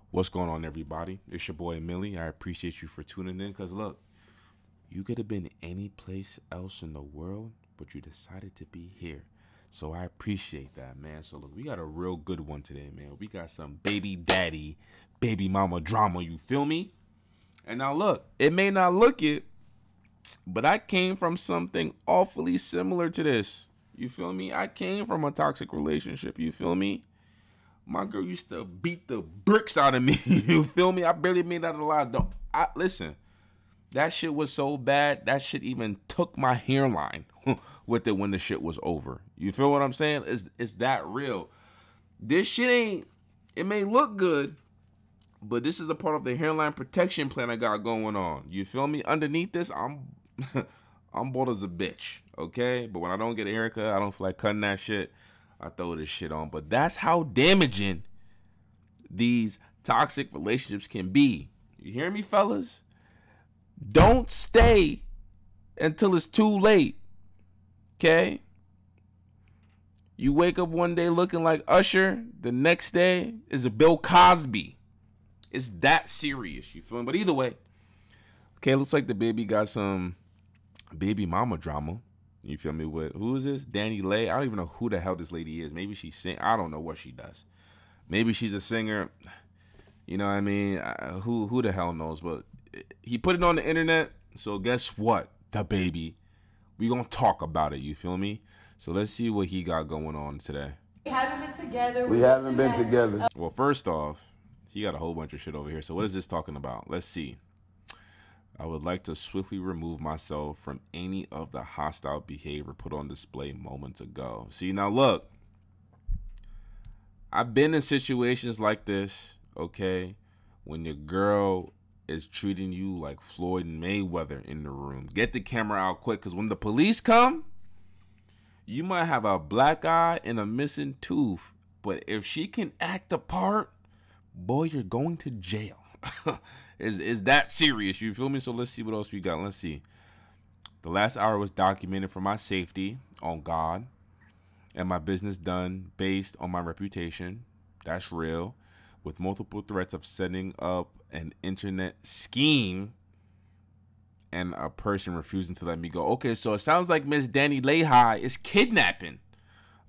What's going on, everybody? It's your boy Millie. I appreciate you for tuning in because look, you could have been any place else in the world, but you decided to be here. So I appreciate that, man. So look, we got a real good one today, man. We got some baby daddy, baby mama drama, you feel me? And now look, it may not look it, but I came from something awfully similar to this. You feel me? I came from a toxic relationship, you feel me? My girl used to beat the bricks out of me. You feel me? I barely made that alive. Listen, that shit was so bad, that shit even took my hairline with it when the shit was over. You feel what I'm saying? It's that real. This shit ain't, it may look good, but this is a part of the hairline protection plan I got going on. You feel me? Underneath this, I'm I'm bald as a bitch, okay? But when I don't get a haircut, I don't feel like cutting that shit. I throw this shit on. But that's how damaging these toxic relationships can be. You hear me, fellas? Don't stay until it's too late. Okay? You wake up one day looking like Usher. The next day is a Bill Cosby. It's that serious. You feel me? But either way. Okay, looks like the baby got some baby mama drama. You feel me? With who is this? Dani Leigh. I don't even know who the hell this lady is. Maybe she sing. I don't know what she does. Maybe she's a singer. You know what I mean? Who the hell knows? But he put it on the internet. So guess what? The baby. We gonna talk about it. You feel me? So let's see what he got going on today. We haven't been together. We haven't been together. Well, first off, he got a whole bunch of shit over here. So what is this talking about? Let's see. I would like to swiftly remove myself from any of the hostile behavior put on display moments ago. See, now look, I've been in situations like this, okay, when your girl is treating you like Floyd Mayweather in the room. Get the camera out quick, because when the police come, you might have a black eye and a missing tooth, but if she can act a part, boy, you're going to jail. Is that serious? You feel me? So let's see what else we got. Let's see. The last hour was documented for my safety, on God, and my business done based on my reputation. That's real. With multiple threats of setting up an internet scheme and a person refusing to let me go. Okay, so it sounds like Miss Dani Leigh is kidnapping.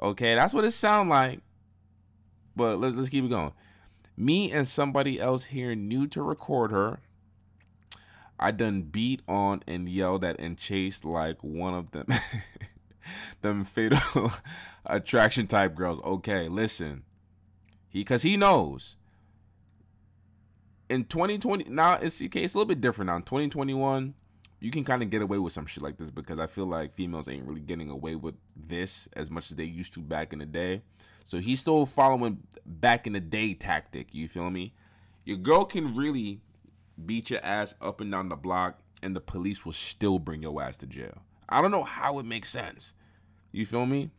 Okay, that's what it sounds like. But let's keep it going. Me and somebody else here new to record her. I done beat on and yelled at and chased like one of them. Them fatal attraction type girls. Okay, listen. Because he knows. In 2020, now it's okay, it's a little bit different now. In 2021, you can kind of get away with some shit like this because I feel like females ain't really getting away with this as much as they used to back in the day. So he's still following back in the day tactic. You feel me? Your girl can really beat your ass up and down the block and the police will still bring your ass to jail. I don't know how it makes sense. You feel me?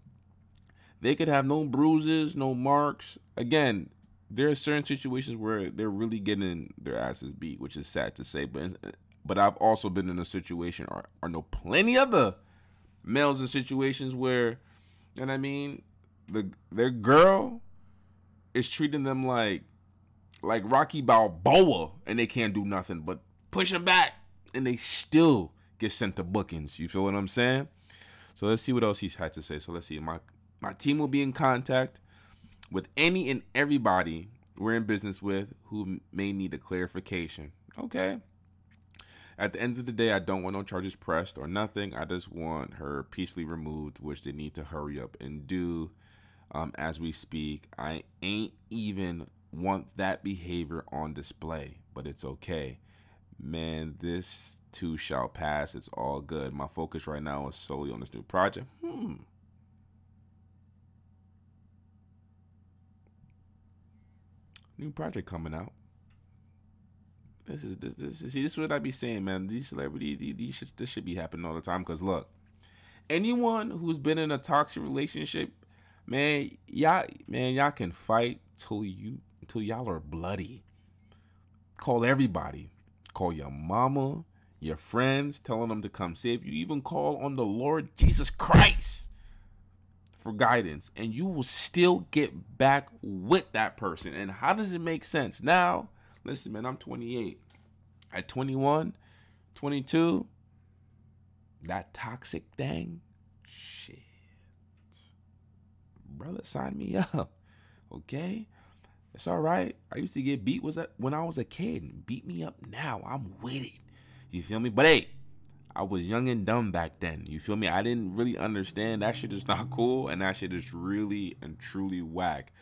They could have no bruises, no marks. Again, there are certain situations where they're really getting their asses beat, which is sad to say. But I've also been in a situation, or know plenty other males in situations where, you know what I mean, their girl is treating them like Rocky Balboa, and they can't do nothing but push them back, and they still get sent to bookings. You feel what I'm saying? So let's see what else he's had to say. So let's see. My team will be in contact with any and everybody we're in business with who may need a clarification. Okay. At the end of the day, I don't want no charges pressed or nothing. I just want her peacefully removed, which they need to hurry up and do as we speak. I ain't even want that behavior on display, but it's okay. Man, this too shall pass. It's all good. My focus right now is solely on this new project. New project coming out. This is what I be saying, man. These celebrities, this should be happening all the time. Cause look, anyone who's been in a toxic relationship, man, y'all can fight till y'all are bloody. Call everybody. Call your mama, your friends, telling them to come save you. Even call on the Lord Jesus Christ for guidance, and you will still get back with that person. And how does it make sense? Now, listen, man, I'm 28. At 21, 22, that toxic thing, shit. Brother, sign me up, okay? It's all right. I used to get beat when I was a kid. Beat me up now. I'm with it. You feel me? But hey, I was young and dumb back then. You feel me? I didn't really understand. That shit is not cool, and that shit is really and truly whack.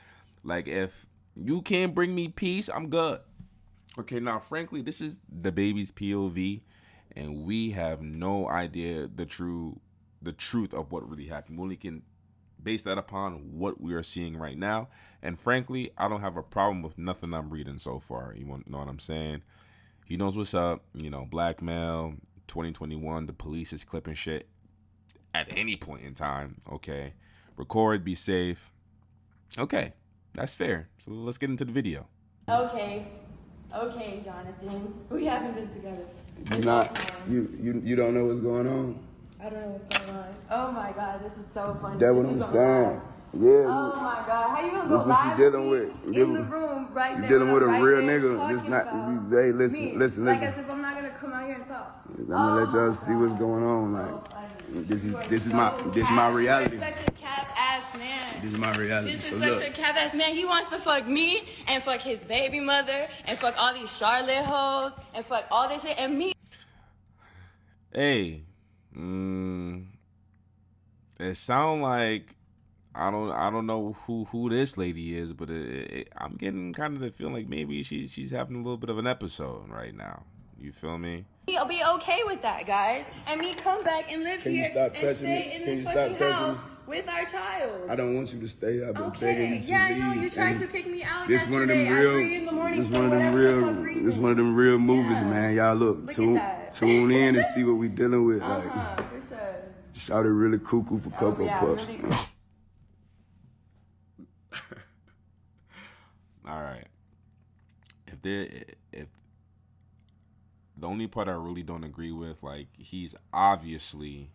Like, if you can't bring me peace, I'm good. Okay, now, frankly, this is the baby's POV, and we have no idea the truth of what really happened. We only can base that upon what we are seeing right now. And frankly, I don't have a problem with nothing I'm reading so far. You know what I'm saying? He knows what's up. You know, black male, 2021, the police is clipping shit at any point in time. Okay, record, be safe. Okay, that's fair. So let's get into the video. Okay, Jonathan. We haven't been together. You don't know what's going on? I don't know what's going on. Oh my God, this is so funny. That's what I'm saying. Yeah. Oh my God, how you gonna go live dealing with in the room right there? You dealing with a real nigga. It's not. Hey, listen. Like as if I'm not gonna come out here and talk. I'm gonna let y'all see what's going on. Like, this is my reality. You're such a cap ass man. This is my reality. This is such a cap ass man. He wants to fuck me and fuck his baby mother and fuck all these Charlotte hoes and fuck all this shit and me. Hey, it sound like I don't know who this lady is, but I'm getting kind of the feeling like maybe she's having a little bit of an episode right now. You feel me? He'll be okay with that, guys. And me come back and live here and stay in this fucking house with our child. I don't want you to stay. I've been begging you to leave. Yeah, I know you tried to kick me out yesterday. This one of them real movies, man. Y'all look tune in and see what we dealing with. For sure. Shouted really cuckoo for Cocoa Puffs. Really. All right. If the only part I really don't agree with, like, he's obviously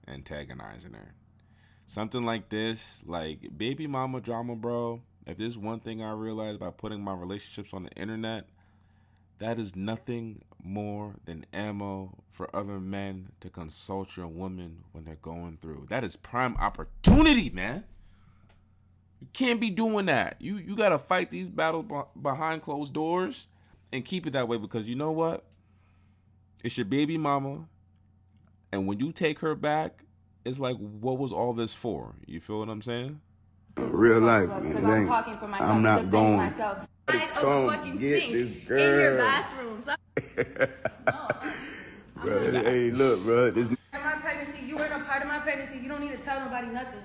antagonizing her. Something like this, like baby mama drama, bro. If there's one thing I realized by putting my relationships on the internet, that is nothing more than ammo for other men to consult your woman when they're going through. That is prime opportunity, man. You can't be doing that. You got to fight these battles behind closed doors and keep it that way, because you know what? It's your baby mama. And when you take her back, it's like, what was all this for? You feel what I'm saying? Real life. I'm talking for myself. I'm not going. Myself. Come fucking get this girl. In your bathrooms. Bro, hey, look, bro. This my pregnancy, you weren't a part of my pregnancy. You don't need to tell nobody nothing.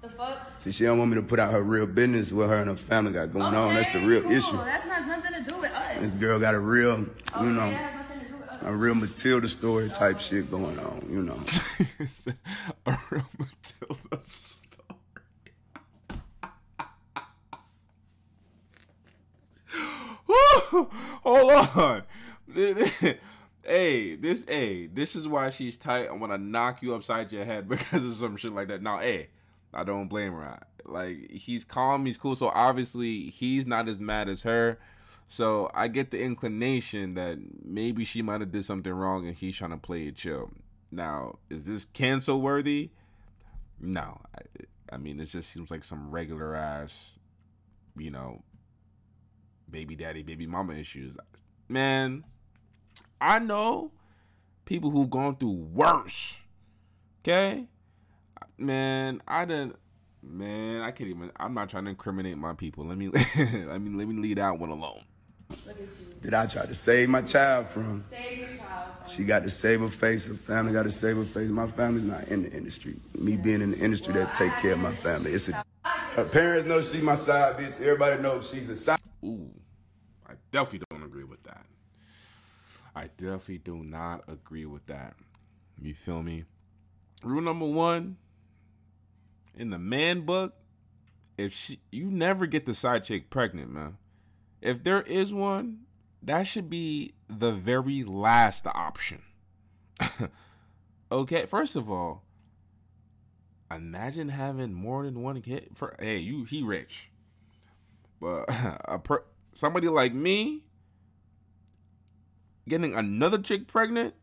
The fuck? See, she don't want me to put out her real business, what her and her family got going on. That's the real issue. That's not nothing to do with us. This girl got a real, that has nothing to do with us. a real Matilda story type shit going on, you know. A real Matilda story. Hold on. This is why she's tight. I want to knock you upside your head because of some shit like that. Now, I don't blame her. Like, he's calm, he's cool, so obviously he's not as mad as her. So I get the inclination that maybe she might have did something wrong and he's trying to play it chill. Now, is this cancel worthy? No. I mean, it just seems like some regular ass, you know, baby daddy, baby mama issues. Man, I know people who've gone through worse. Okay? Man, I'm not trying to incriminate my people. Let me leave that one alone. Look at you. Did I try to save my child from? Save your child from. She got to save her face. Her family got to save her face. My family's not in the industry. Me being in the industry, that take care of my family. Her parents know she's my side bitch. Everybody knows she's a side. Ooh, I definitely don't agree with that. I definitely do not agree with that. You feel me? Rule number one, in the man book, you never get the side chick pregnant, man. If there is one, that should be the very last option. Okay, first of all, imagine having more than one kid. He rich, but somebody like me getting another chick pregnant,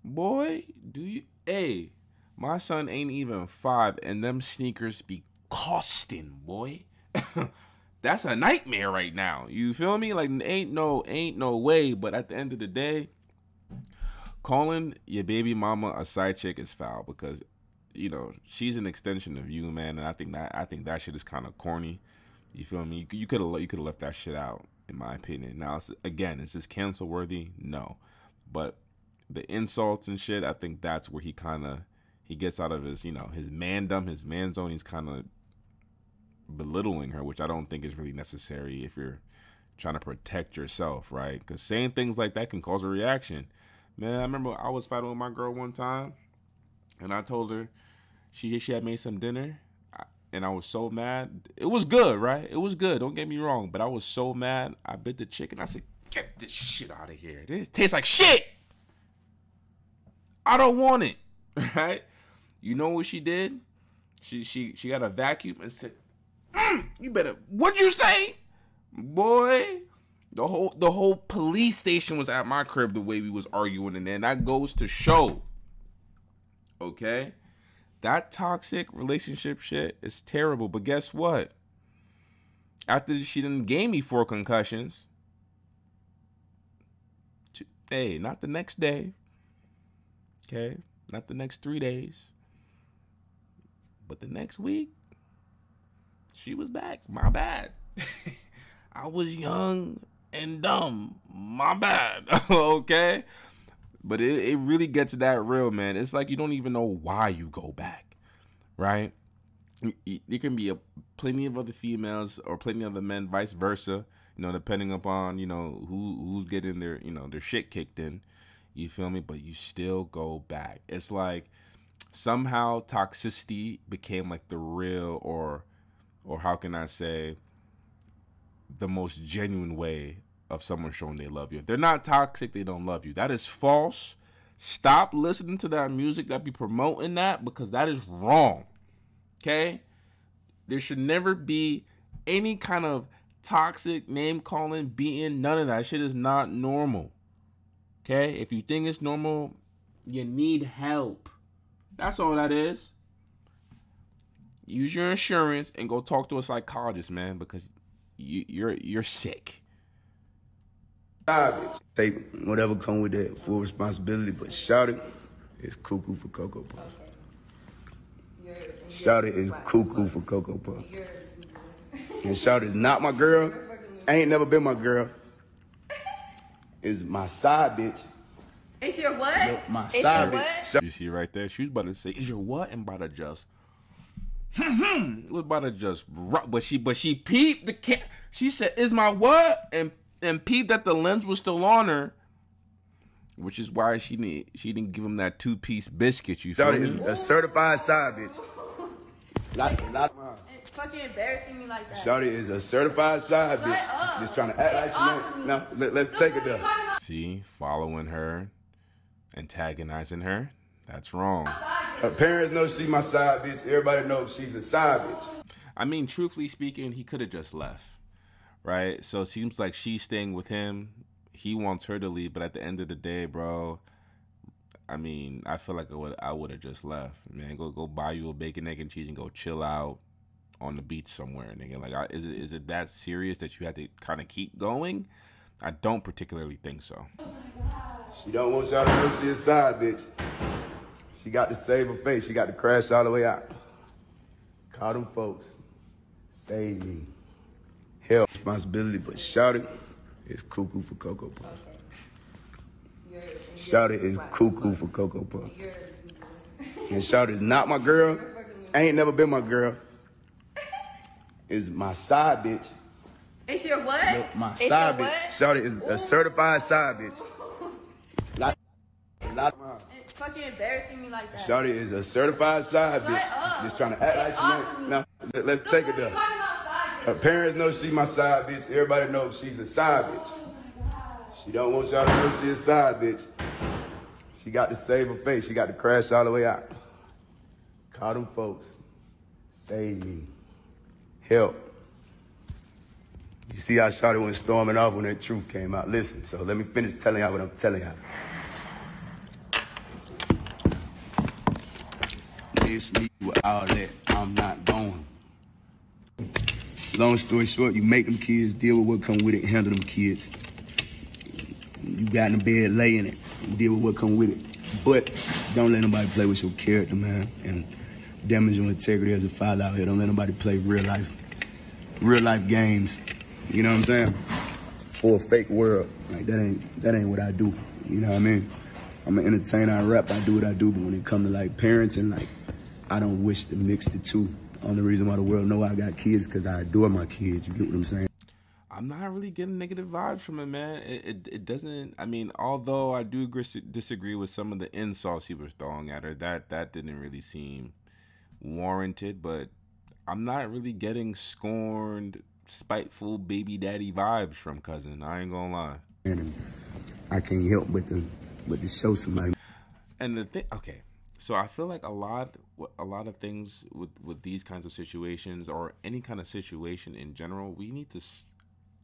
boy, do you? Hey, my son ain't even 5, and them sneakers be costing, boy. That's a nightmare right now. You feel me? Like ain't no way. But at the end of the day, calling your baby mama a side chick is foul because, you know, she's an extension of you, man. And I think that shit is kind of corny. You feel me? You could have left that shit out, in my opinion. Now, is this cancel worthy? No, but the insults and shit, I think that's where he gets out of his, you know, his mandom, his man zone. He's kind of belittling her, which I don't think is really necessary if you're trying to protect yourself, right? Because saying things like that can cause a reaction. Man, I remember I was fighting with my girl one time, and I told her she had made some dinner, and I was so mad. It was good, right? It was good. Don't get me wrong, but I was so mad. I bit the chicken. I said, "Get this shit out of here. This tastes like shit. I don't want it." Right? You know what she did? She got a vacuum and said, "You better." What'd you say, boy? The whole police station was at my crib the way we was arguing, and then that goes to show, okay, that toxic relationship shit is terrible. But guess what? After she done gave me 4 concussions, not the next day, okay, not the next 3 days, but the next week, she was back. My bad. I was young and dumb. My bad. Okay? But it really gets that real, man. It's like you don't even know why you go back, right? There can be plenty of other females or plenty of other men, vice versa, you know, depending upon, you know, who's getting their, you know, their shit kicked in. You feel me? But you still go back. It's like somehow toxicity became like the real or how can I say, the most genuine way of someone showing they love you. If they're not toxic, they don't love you. That is false. Stop listening to that music that be promoting that, because that is wrong. Okay? There should never be any kind of toxic name calling, beating, none of that. Shit is not normal. Okay? If you think it's normal, you need help. That's all that is. Use your insurance and go talk to a psychologist, man, because you're sick. Take whatever come with that, full responsibility, but shouting is cuckoo for Cocoa Puff. Shouting is cuckoo for Cocoa Puff. And shouting is not my girl. Ain't never been my girl. Is my side bitch. It's your what? No, my side bitch. You see right there? She was about to say, "Is your what?" and about to just it was about to just but she peeped the she said, "Is my what?" and peeped that the lens was still on her, which is why she didn't give him that 2-piece biscuit. You feel me? Is a certified side bitch. It's fucking embarrassing me like that. Shawty is a certified side bitch. Up. Just trying to act like she ain't. No, let's take it there. See, following her, antagonizing her, that's wrong. Her parents know she's my side bitch. Everybody knows she's a side bitch. I mean, truthfully speaking, he could have just left, right? So it seems like she's staying with him. He wants her to leave, but at the end of the day, bro, I mean, I feel like I would have just left, man. Go buy you a bacon, egg, and cheese and go chill out on the beach somewhere, nigga. Like, is it that serious that you had to kind of keep going? I don't particularly think so. She don't want y'all to know she's a side bitch. She got to save her face. She got to crash all the way out. Call them folks. Save me. Hell, responsibility, but shouting is cuckoo for Cocoa Puff. Shouting is cuckoo for Cocoa Puff. And shouting is not my girl. Ain't never been my girl. Is my side bitch. It's your what? No, my side bitch. Shouting is a certified side bitch. It's fucking embarrassing me like that. Shawty is a certified side bitch. Up. Just trying to act like she ain't. No, let's take it there. Her parents know she's my side bitch. Everybody knows she's a side bitch. She don't want y'all to know she's a side bitch. She got to save her face. She got to crash all the way out. Call them folks. Save me. Help. You see how Shawty went storming off when that truth came out. Listen, so let me finish telling y'all what I'm telling y'all. Miss me with all that, I'm not going. Long story short, you make them kids, deal with what come with it, handle them kids. You got in the bed, lay in it, deal with what come with it. But don't let nobody play with your character, man, and damage your integrity as a father out here. Don't let nobody play real life games. You know what I'm saying? For a fake world. Like that ain't what I do. You know what I mean? I'm an entertainer, I rap, I do what I do, but when it comes to like parenting, like I don't wish to mix the two. Only reason why the world know I got kids because I adore my kids. You get what I'm saying? I'm not really getting negative vibes from it, man. It doesn't. I mean, although I do disagree with some of the insults he was throwing at her, that didn't really seem warranted. But I'm not really getting scorned, spiteful baby daddy vibes from cousin. I ain't gonna lie. And I can't help but to show somebody. And the thing, okay. So I feel like a lot of things with these kinds of situations or any kind of situation in general, we need to,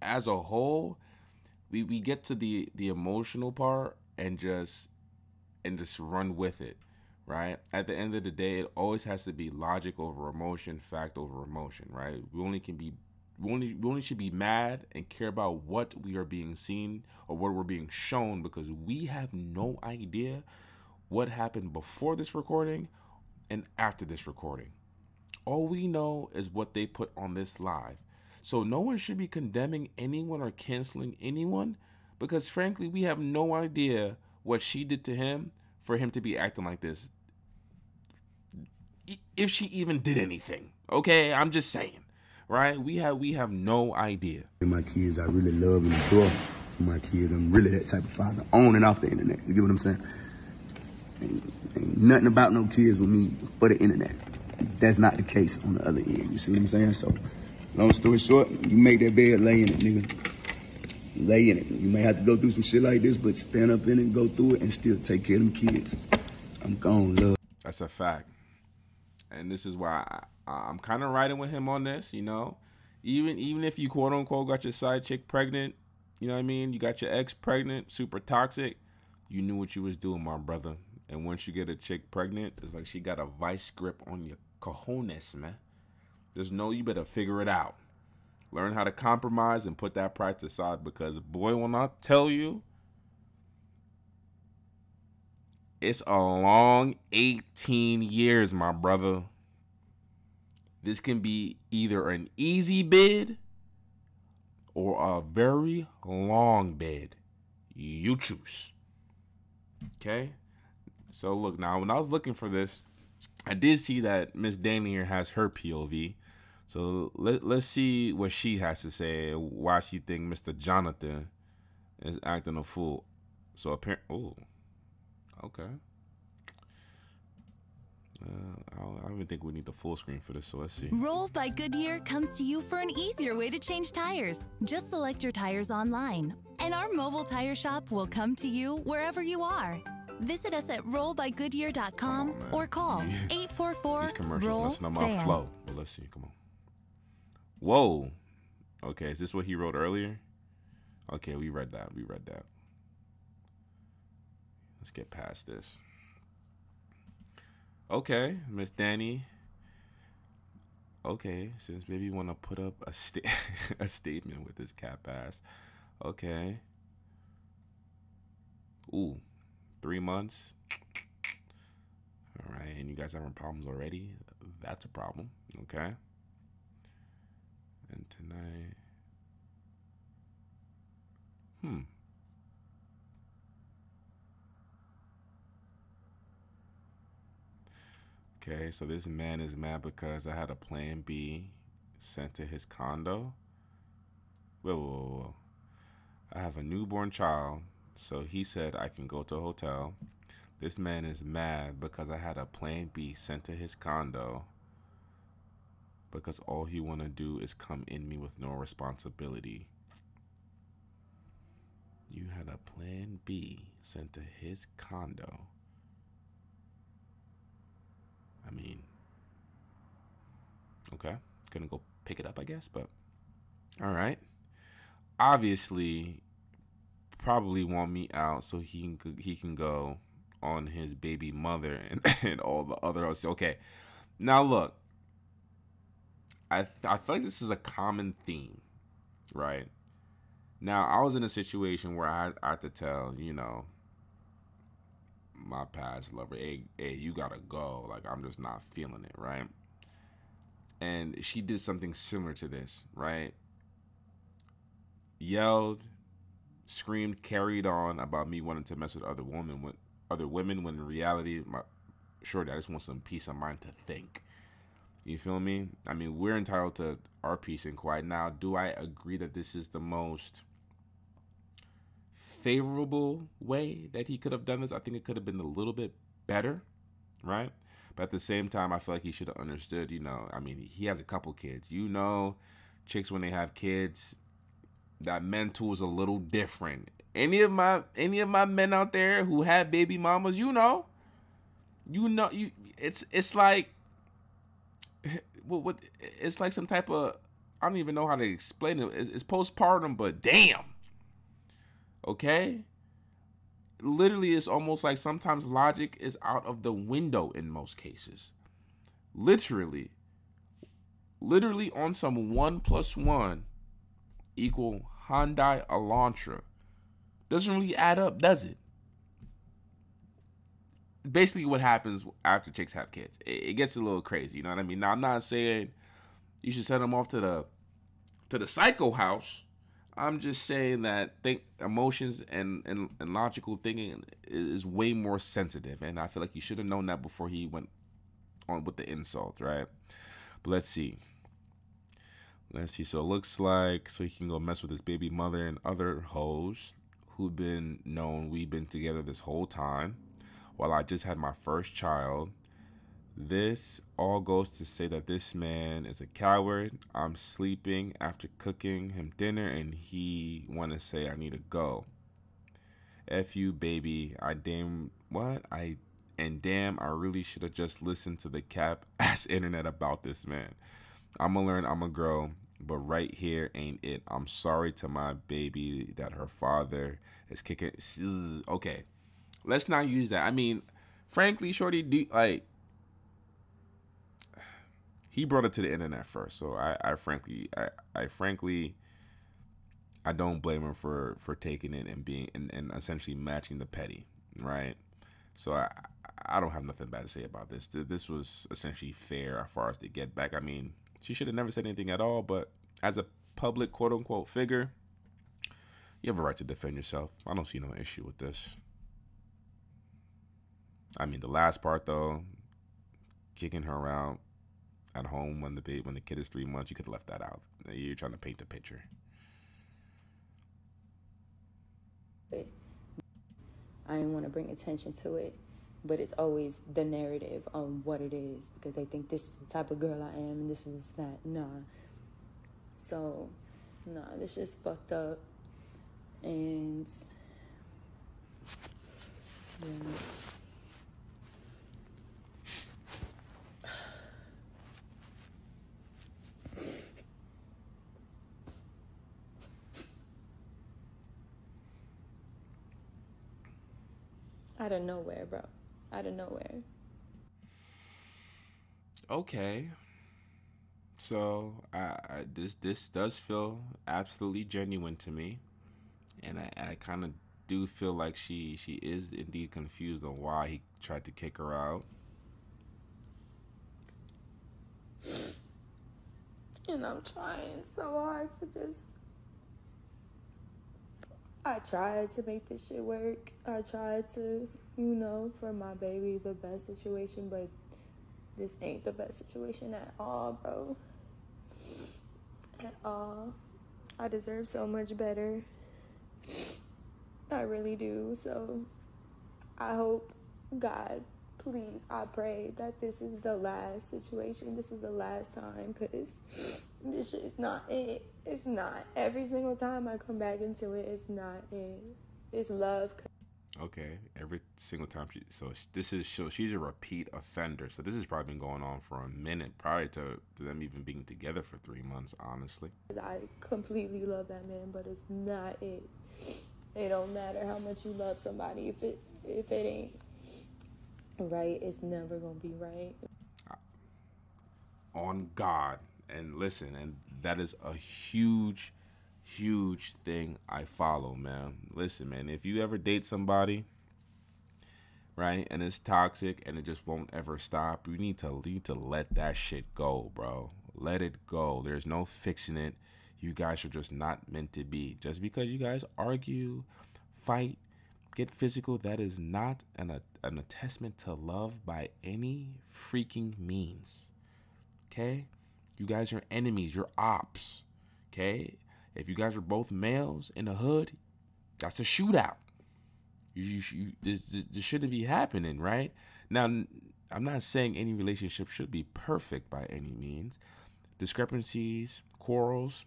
as a whole, we get to the emotional part and just run with it, right? At the end of the day, it always has to be logic over emotion, fact over emotion, right? We only should be mad and care about what we are being seen or what we're being shown because we have no idea what happened before this recording and after this recording. All we know is what they put on this live. So no one should be condemning anyone or canceling anyone because frankly, we have no idea what she did to him for him to be acting like this. If she even did anything, okay? I'm just saying, right? We have no idea. My kids, I really love and adore my kids. I'm really that type of father, on and off the internet. You get what I'm saying? Ain't nothing about no kids with me but the internet. That's not the case on the other end. You see what I'm saying? So, long story short, you make that bed, lay in it, nigga. Lay in it. You may have to go through some shit like this, but stand up in it, go through it, and still take care of them kids. I'm gone, love. That's a fact. And this is why I'm kind of riding with him on this, you know? Even if you quote-unquote got your side chick pregnant, you know what I mean? You got your ex pregnant, super toxic. You knew what you was doing, my brother. And once you get a chick pregnant, it's like she got a vice grip on your cojones, man. You better figure it out. Learn how to compromise and put that pride aside because, boy, when I tell you, it's a long 18 years, my brother. This can be either an easy bid or a very long bid. You choose. Okay? So look, now when I was looking for this, I did see that Miss Dani here has her POV. So let's see what she has to say, why she think Mr. Jonathan is acting a fool. So apparently, oh, okay. I don't even think we need the full screen for this, so let's see. Roll by Goodyear comes to you for an easier way to change tires. Just select your tires online, and our mobile tire shop will come to you wherever you are. Visit us at rollbygoodyear.com or call 844-ROLL-FAN. Flow. Well, let's see. Come on. Whoa. Okay, is this what he wrote earlier? Okay, we read that. Let's get past this. Okay, Miss Dani. Okay, since maybe you want to put up a statement with this cap ass. Okay. Ooh. 3 months. All right, and you guys having problems already? That's a problem. Okay. And tonight. Okay, so this man is mad because I had a plan B sent to his condo. Whoa. I have a newborn child. So he said I can go to a hotel. This man is mad because I had a plan B sent to his condo because all he want to do is come in me with no responsibility. You had a plan B sent to his condo. I mean, Okay. Couldn't go pick it up, I guess, but all right. Obviously, probably want me out so he can go on his baby mother and all the other hosts. Okay. Now look, I feel like this is a common theme, right? Now, I was in a situation where I had to tell, my past lover, hey, you gotta go. Like, I'm just not feeling it, right? And she did something similar to this, right? Yelled, screamed, carried on about me wanting to mess with other women when in reality, I just want some peace of mind to think. You feel me? I mean, we're entitled to our peace and quiet. Now, do I agree that this is the most favorable way that he could have done this? I think it could have been a little bit better, right? But at the same time, I feel like he should have understood, I mean, he has a couple kids. Chicks, when they have kids, that mental is a little different. Any of my men out there who have baby mamas, it's like, what it's like some type of, I don't even know how to explain it. It's postpartum, but damn. Okay? Literally, it's almost like sometimes logic is out of the window in most cases. Literally on some 1 + 1 = Hyundai Elantra. Doesn't really add up, does it? Basically what happens after chicks have kids. It gets a little crazy, you know what I mean? Now, I'm not saying you should send them off to the psycho house. I'm just saying that emotions and logical thinking is way more sensitive, and I feel like he should have known that before he went on with the insult, right? But let's see. So it looks like he can go mess with his baby mother and other hoes we've been together this whole time. While I just had my first child. This all goes to say that this man is a coward. I'm sleeping after cooking him dinner and he want to say I need to go. F you, baby. Damn, I really should have just listened to the cap ass internet about this man. I'ma learn, I'ma grow, but right here ain't it. I'm sorry to my baby that her father is kicking. Okay. Let's not use that. I mean, frankly, shorty, he brought it to the internet first. So I frankly, I don't blame him for taking it and being and essentially matching the petty, right? So I don't have nothing bad to say about this. This was essentially fair as far as the get back. I mean, she should have never said anything at all. But as a public quote unquote figure, you have a right to defend yourself. I don't see no issue with this. I mean, the last part though, kicking her out at home when the kid is 3 months, you could have left that out. You're trying to paint the picture. I didn't want to bring attention to it, but it's always the narrative on what it is because they think this is the type of girl I am and this is that. Nah. So, this just fucked up. And yeah. Out of nowhere, bro. Out of nowhere. Okay. So this does feel absolutely genuine to me, and I kind of do feel like she is indeed confused on why he tried to kick her out. And I'm trying so hard to I tried to make this shit work. I tried to, for my baby, the best situation, but this ain't the best situation at all, bro. At all. I deserve so much better. I really do. So I hope, God, please, I pray that this is the last situation. This is the last time, because this shit is not it. It's not. Every single time I come back into it, it's not it. It's love. Okay, every single time she's a repeat offender. So this has probably been going on for a minute prior to them even being together for 3 months, honestly. I completely love that man, but it's not it. It don't matter how much you love somebody. If it ain't right, it's never gonna be right. On God. And listen, and that is a huge thing I follow, man. Listen, man, if you ever date somebody, right, and it's toxic and it just won't ever stop, you need to let that shit go, bro. Let it go. There's no fixing it. You guys are just not meant to be. Just because you guys argue, fight, get physical, that is not an attestament to love by any freaking means. Okay? You guys are enemies. You're ops. Okay? If you guys are both males in the hood, that's a shootout. This shouldn't be happening, right? Now, I'm not saying any relationship should be perfect by any means. Discrepancies, quarrels,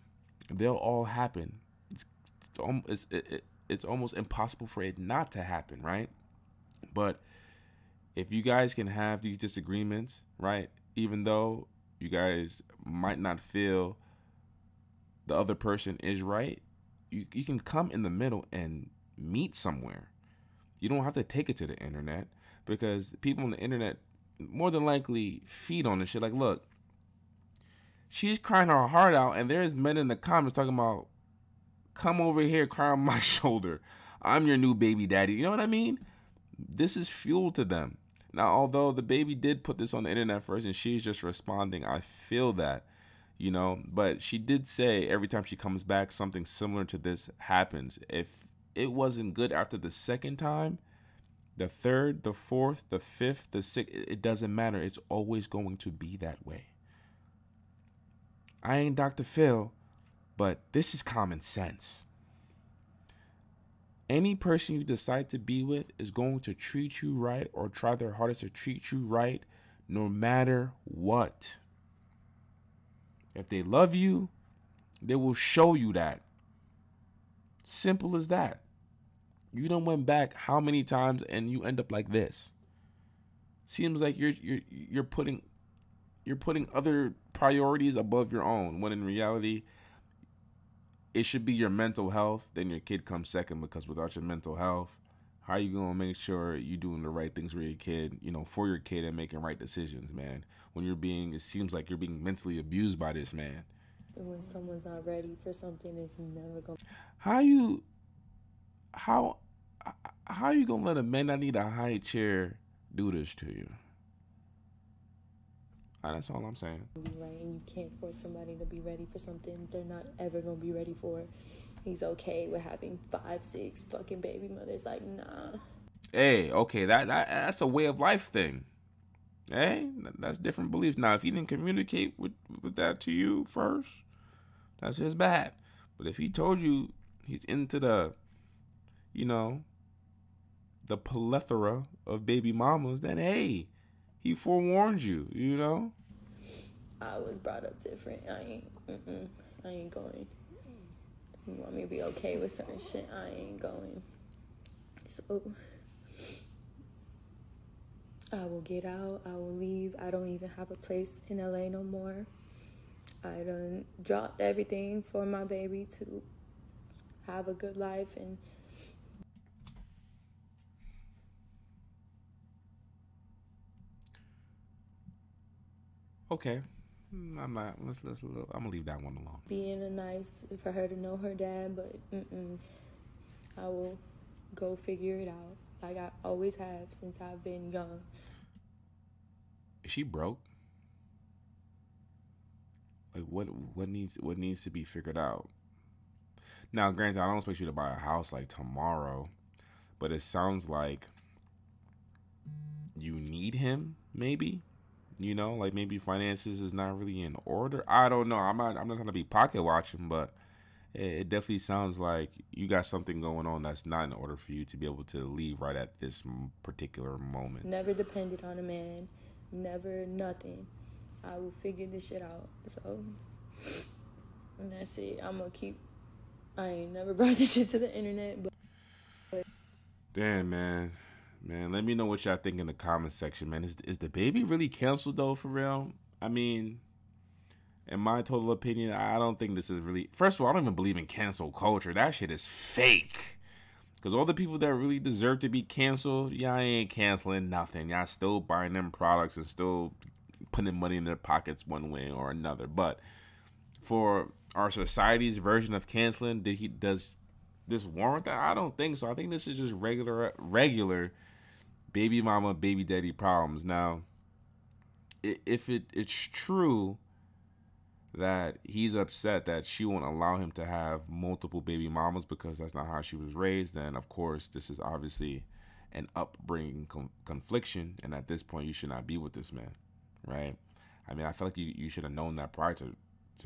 they'll all happen. It's almost impossible for it not to happen, right? But if you guys can have these disagreements, right, even though you guys might not feel the other person is right, you can come in the middle and meet somewhere. You don't have to take it to the internet, because people on the internet more than likely feed on this shit. Like, look, she's crying her heart out, and there's men in the comments talking about, come over here, cry on my shoulder. I'm your new baby daddy. You know what I mean? This is fuel to them. Now, although the baby did put this on the internet first and she's just responding, I feel that, you know, but she did say every time she comes back, something similar to this happens. If it wasn't good after the second time, the third, the fourth, the fifth, the sixth, it doesn't matter. It's always going to be that way. I ain't Dr. Phil, but this is common sense. Any person you decide to be with is going to treat you right or try their hardest to treat you right no matter what. If they love you, they will show you that. Simple as that. You done went back how many times and you end up like this? Seems like you're putting other priorities above your own, when in reality it should be your mental health, then your kid comes second, because without your mental health, how are you going to make sure you're doing the right things for your kid, you know, for your kid, and making right decisions, man? When it seems like you're being mentally abused by this man. When someone's not ready for something, it's never going to... How you going to let a man that need a high chair do this to you? That's all I'm saying. Right, and you can't force somebody to be ready for something they're not ever gonna be ready for. He's okay with having 5, 6 fucking baby mothers. Like, nah. Hey, okay, that's a way of life thing. Hey, that's different beliefs. Now, if he didn't communicate with that to you first, that's his bad. But if he told you he's into the, you know, the plethora of baby mamas, then hey, he forewarned you, you know? I was brought up different. I ain't going. You want me to be okay with certain shit? I ain't going. So, I will get out. I will leave. I don't even have a place in LA no more. I done dropped everything for my baby to have a good life, and okay, I'm not. I'm gonna leave that one alone. being a nice for her to know her dad, but I will go figure it out, like I always have since I've been young. Is she broke? Like, what needs to be figured out? Now, granted, I don't expect you to buy a house like tomorrow, but it sounds like you need him, maybe. You know, like maybe finances is not really in order. I don't know. I'm not trying to be pocket watching, but it definitely sounds like you got something going on that's not in order for you to be able to leave right at this particular moment. Never depended on a man, never nothing. I will figure this shit out. So, and that's it. I ain't never brought this shit to the internet, but Damn, man. Man, let me know what y'all think in the comment section, man. Is the baby really canceled, though, for real? I mean, in my total opinion, I don't think this is really... First of all, I don't even believe in cancel culture. That shit is fake. Because all the people that really deserve to be canceled, y'all ain't canceling nothing. Y'all still buying them products and still putting money in their pockets one way or another. But for our society's version of canceling, does this warrant that? I don't think so. I think this is just regular baby mama, baby daddy problems. Now, if it's true that he's upset that she won't allow him to have multiple baby mamas because that's not how she was raised, then of course this is obviously an upbringing confliction, and at this point you should not be with this man, right? I mean, I feel like you should have known that prior to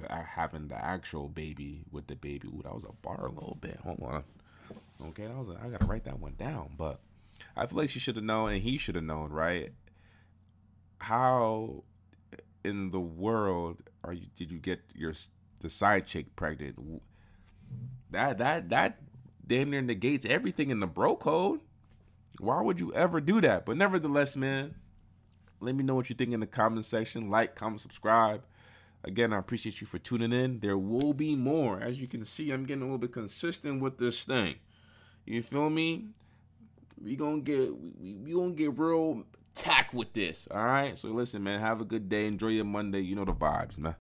having the actual baby with the baby. Ooh, that was a bar a little bit. Hold on. Okay, I gotta write that one down. But I feel like she should have known, and he should have known, right? How in the world did you get the side chick pregnant? That damn near negates everything in the bro code. Why would you ever do that? But nevertheless, man, let me know what you think in the comment section. Like, comment, subscribe. Again, I appreciate you for tuning in. There will be more. As you can see, I'm getting a little bit consistent with this thing. You feel me? We gonna get real tack with this. All right. So listen, man. Have a good day. Enjoy your Monday. You know the vibes, man.